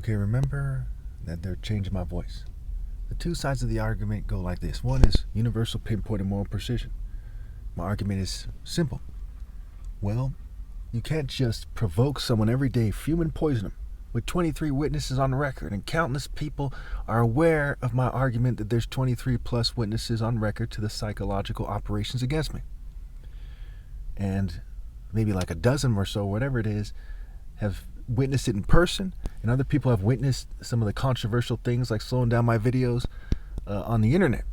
Okay, remember that they're changing my voice. The two sides of the argument go like this. One is universal, pinpoint, and moral precision. My argument is simple. Well, you can't just provoke someone every day, fume and poison them. With 23 witnesses on record, and countless people are aware of my argument that there's 23 plus witnesses on record to the psychological operations against me. And maybe like a dozen or so, whatever it is, have witnessed it in person, and other people have witnessed some of the controversial things like slowing down my videos on the internet.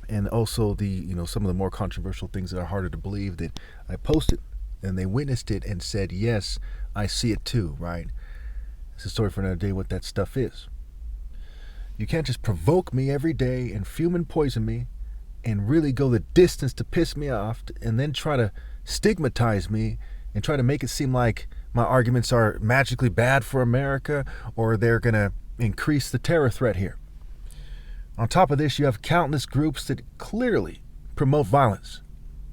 And also some of the more controversial things that are harder to believe that I posted, and they witnessed it and said, yes, I see it too, right? It's a story for another day what that stuff is. You can't just provoke me every day and fume and poison me and really go the distance to piss me off and then try to stigmatize me and try to make it seem like my arguments are magically bad for America or they're going to increase the terror threat here. On top of this, you have countless groups that clearly promote violence.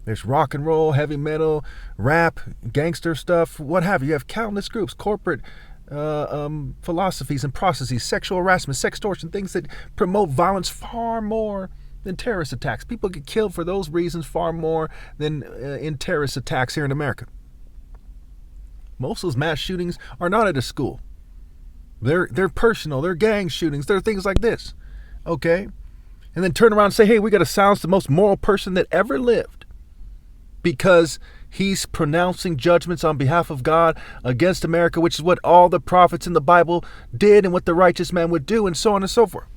There's rock and roll, heavy metal, rap, gangster stuff, what have you. You have countless groups, corporate philosophies and processes, sexual harassment, sextortion, things that promote violence far more than terrorist attacks. People get killed for those reasons far more than in terrorist attacks here in America. Most of those mass shootings are not at a school. They're personal, they're gang shootings, they're things like this. Okay? And then turn around and say, hey, we got to silence the most moral person that ever lived because he's pronouncing judgments on behalf of God against America, which is what all the prophets in the Bible did and what the righteous man would do, and so on and so forth.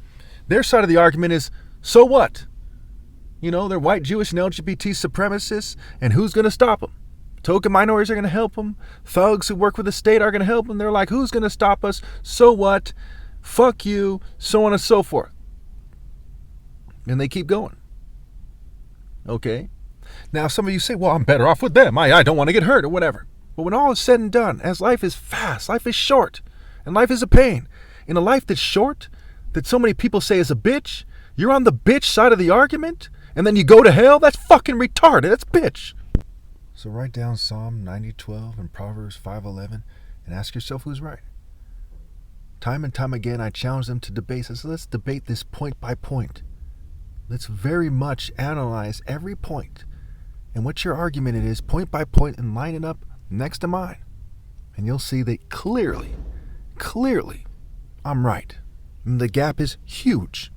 Their side of the argument is, so what? They're white, Jewish, and LGBT supremacists, and who's going to stop them? Token minorities are going to help them. Thugs who work with the state are going to help them. They're like, who's going to stop us? So what? Fuck you, so on and so forth. And they keep going. Okay? Now, some of you say, well, I'm better off with them. I don't want to get hurt or whatever. But when all is said and done, as life is fast, life is short, and life is a pain. In a life that's short, that so many people say is a bitch, you're on the bitch side of the argument, and then you go to hell? That's fucking retarded. That's bitch. So write down Psalm 90:12 and Proverbs 5:11 and ask yourself who's right. Time and time again, I challenge them to debate. So let's debate this point by point. Let's very much analyze every point and what your argument it is point by point and line it up next to mine. And you'll see that clearly, I'm right. And the gap is huge.